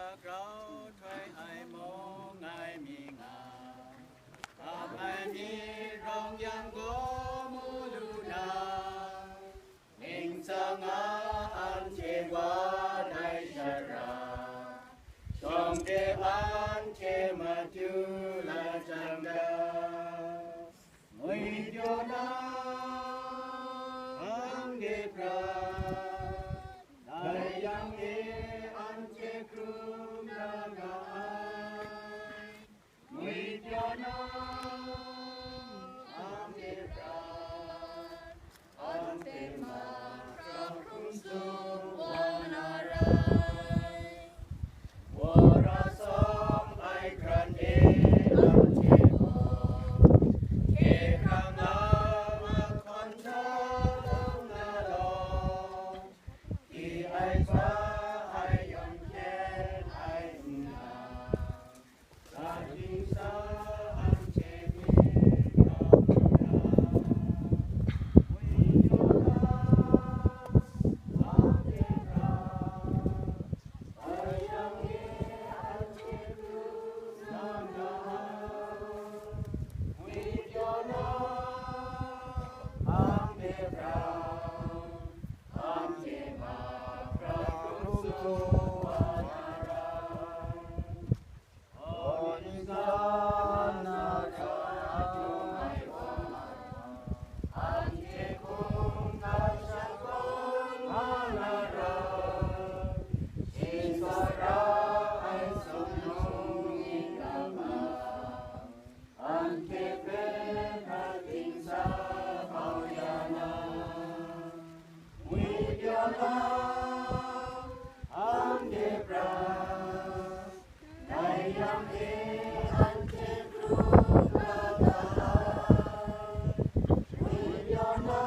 các rau thuê ai mô ngài mi ngà ai mi rong yang go mu lu na ning sang an che wa dai shara trong che an che ma tu la chang da mui yo na ang ge pra dai yang e an che krum na ga ai mui yo na ang ge pra an te ma pra krum su wa na rai wa ra som ai kran e an che bo ke kang a ma kon cha long na lo ki ai fa ai yong ken ai na sa ding sa an che mi kang na wi yo na ang ge ra ai yang e an che ku na ga wi yo na ang ge ra ang ge ma pra krum su wa na ra on sa na cha chu mai wa an che kung ka sa kung ma na ra in sa ra ai sum nong ni ka ma an che pe ka ting sa mau ya na wi yo na ang ge pra dai yang e an che kru na ga wi yo na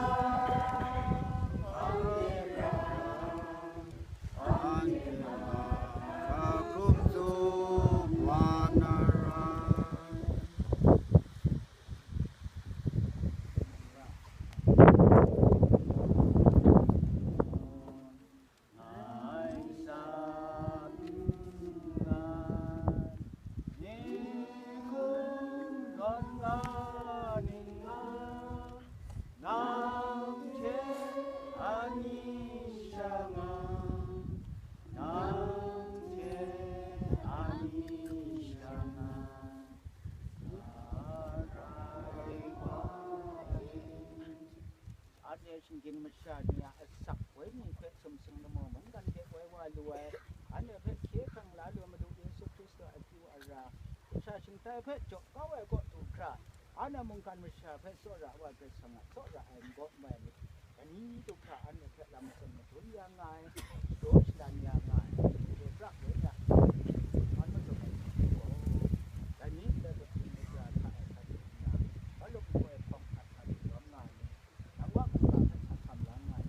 ang ge pra an ge ma pra krum su wa na ra ai sa na ni kung con la ning na nam che ani shanga nam che ani shanga rai wa anh xin kinh một sa nhà sặc với những cái sum sum nó mồm mìnhกันcái quay qua lùa anh ấy phải chế khăn lá lùa mà đủ đến số Christo ở phía ở ra sa xin tay phải chọn có vậy có đủ cả anh ấy muốnกันmột sa phải số raว่าcái sang số ra em có mà anh ấy đủ cả anh ấy phải làm sum một tuần yang ngày số đàn yang ngày để rắc với nha anh mới chọn anh ấy để được kinh một sa thay thay nha ở lúc quay phong thay thay lắm ngày nắng quá cũng làm phải thầm lắm ngày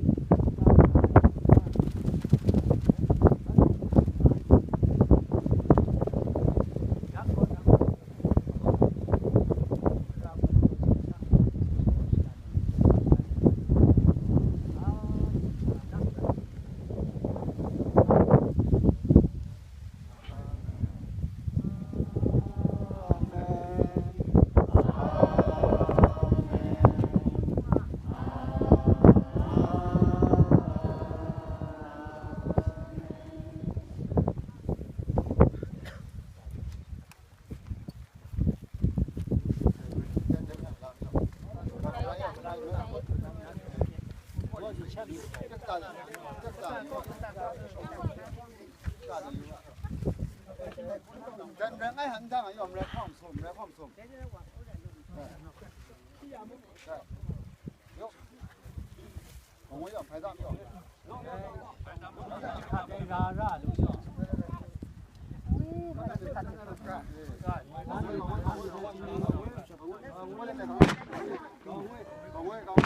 人爱很长，要我们来放松，来放松。有，我要拍照，有。看这啥啥都行。我